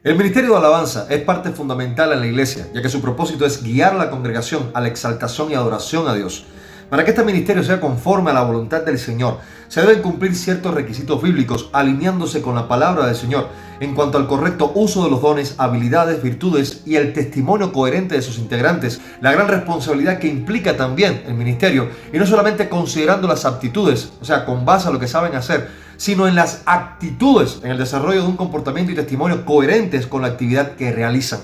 El ministerio de alabanza es parte fundamental en la iglesia, ya que su propósito es guiar a la congregación a la exaltación y adoración a Dios. Para que este ministerio sea conforme a la voluntad del Señor, se deben cumplir ciertos requisitos bíblicos alineándose con la palabra del Señor en cuanto al correcto uso de los dones, habilidades, virtudes y el testimonio coherente de sus integrantes, la gran responsabilidad que implica también el ministerio, y no solamente considerando las aptitudes, o sea, con base a lo que saben hacer, sino en las actitudes, en el desarrollo de un comportamiento y testimonio coherentes con la actividad que realizan.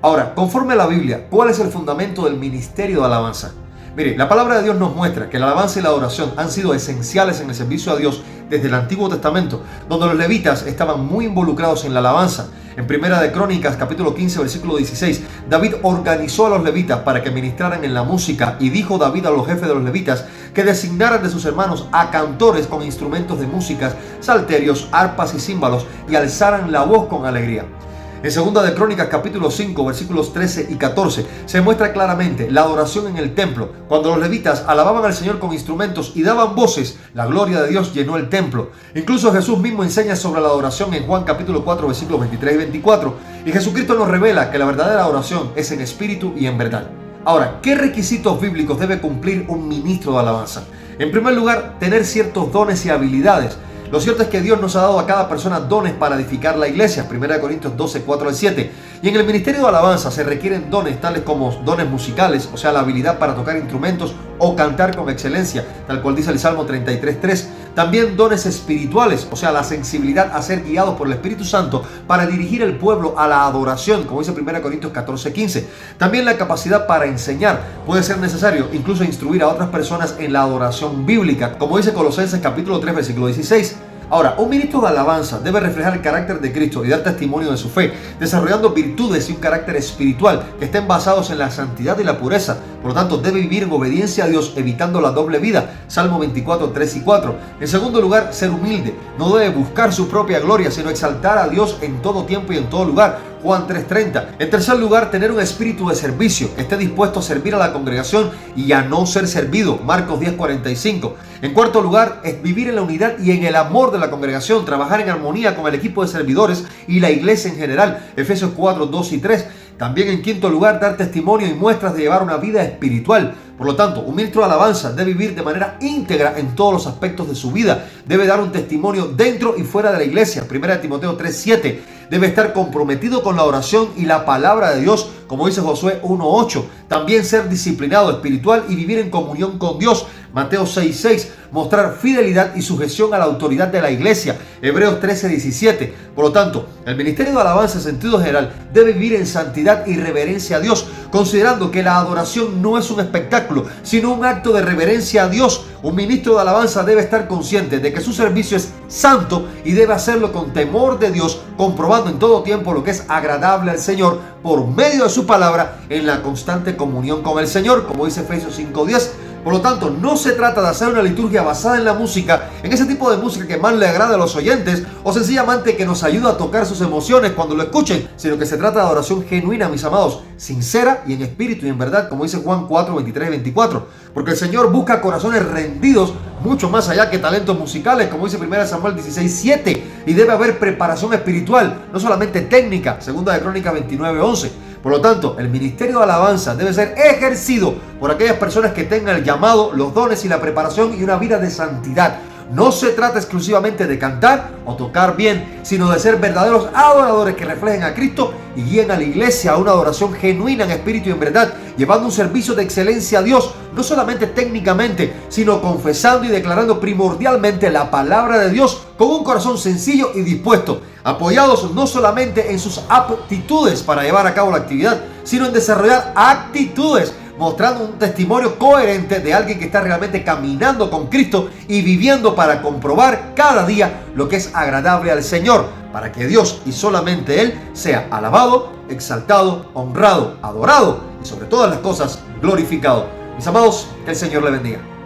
Ahora, conforme a la Biblia, ¿cuál es el fundamento del ministerio de alabanza? Mire, la palabra de Dios nos muestra que la alabanza y la adoración han sido esenciales en el servicio a Dios desde el Antiguo Testamento, donde los levitas estaban muy involucrados en la alabanza. En Primera de Crónicas, capítulo 15, versículo 16, David organizó a los levitas para que ministraran en la música, y dijo David a los jefes de los levitas que designaran de sus hermanos a cantores con instrumentos de música, salterios, arpas y címbalos, y alzaran la voz con alegría. En Segunda de Crónicas capítulo 5 versículos 13 y 14 se muestra claramente la adoración en el templo. Cuando los levitas alababan al Señor con instrumentos y daban voces, la gloria de Dios llenó el templo. Incluso Jesús mismo enseña sobre la adoración en Juan capítulo 4 versículos 23 y 24. Y Jesucristo nos revela que la verdadera adoración es en espíritu y en verdad. Ahora, ¿qué requisitos bíblicos debe cumplir un ministro de alabanza? En primer lugar, tener ciertos dones y habilidades. Lo cierto es que Dios nos ha dado a cada persona dones para edificar la iglesia, 1 Corintios 12, 4 al 7. Y en el ministerio de alabanza se requieren dones tales como dones musicales, o sea, la habilidad para tocar instrumentos o cantar con excelencia, tal cual dice el Salmo 33, 3. También dones espirituales, o sea, la sensibilidad a ser guiados por el Espíritu Santo para dirigir el pueblo a la adoración, como dice 1 Corintios 14, 15. También la capacidad para enseñar. Puede ser necesario incluso instruir a otras personas en la adoración bíblica, como dice Colosenses capítulo 3, versículo 16. Ahora, un ministro de alabanza debe reflejar el carácter de Cristo y dar testimonio de su fe, desarrollando virtudes y un carácter espiritual que estén basados en la santidad y la pureza. Por lo tanto, debe vivir en obediencia a Dios, evitando la doble vida. Salmo 24, 3 y 4. En segundo lugar, ser humilde. No debe buscar su propia gloria, sino exaltar a Dios en todo tiempo y en todo lugar. Juan 3:30. En tercer lugar, tener un espíritu de servicio, que esté dispuesto a servir a la congregación y a no ser servido. Marcos 10:45. En cuarto lugar, es vivir en la unidad y en el amor de la congregación, trabajar en armonía con el equipo de servidores y la iglesia en general. Efesios 4:2 y 3. También en quinto lugar, dar testimonio y muestras de llevar una vida espiritual. Por lo tanto, un ministro de alabanza debe vivir de manera íntegra en todos los aspectos de su vida. Debe dar un testimonio dentro y fuera de la iglesia. 1 Timoteo 3:7. Debe estar comprometido con la oración y la palabra de Dios, como dice Josué 1:8. También ser disciplinado espiritual y vivir en comunión con Dios. Mateo 6:6. Mostrar fidelidad y sujeción a la autoridad de la iglesia. Hebreos 13:17. Por lo tanto, el ministerio de alabanza en sentido general debe vivir en santidad y reverencia a Dios, considerando que la adoración no es un espectáculo, sino un acto de reverencia a Dios. Un ministro de alabanza debe estar consciente de que su servicio es santo y debe hacerlo con temor de Dios, comprobando en todo tiempo lo que es agradable al Señor por medio de su palabra en la constante comunión con el Señor, como dice Efesios 5:10. Por lo tanto, no se trata de hacer una liturgia basada en la música, en ese tipo de música que más le agrada a los oyentes, o sencillamente que nos ayuda a tocar sus emociones cuando lo escuchen, sino que se trata de adoración genuina, mis amados, sincera y en espíritu y en verdad, como dice Juan 4, 23 y 24. Porque el Señor busca corazones rendidos, mucho más allá que talentos musicales, como dice 1 Samuel 16, 7. Y debe haber preparación espiritual, no solamente técnica, 2 de Crónicas 29, 11. Por lo tanto, el ministerio de alabanza debe ser ejercido por aquellas personas que tengan el llamado, los dones y la preparación y una vida de santidad. No se trata exclusivamente de cantar o tocar bien, sino de ser verdaderos adoradores que reflejen a Cristo y guíen a la iglesia a una adoración genuina en espíritu y en verdad, llevando un servicio de excelencia a Dios, no solamente técnicamente, sino confesando y declarando primordialmente la palabra de Dios con un corazón sencillo y dispuesto, apoyados no solamente en sus aptitudes para llevar a cabo la actividad, sino en desarrollar actitudes, mostrando un testimonio coherente de alguien que está realmente caminando con Cristo y viviendo para comprobar cada día lo que es agradable al Señor, para que Dios y solamente Él sea alabado, exaltado, honrado, adorado y sobre todas las cosas glorificado. Mis amados, que el Señor le bendiga.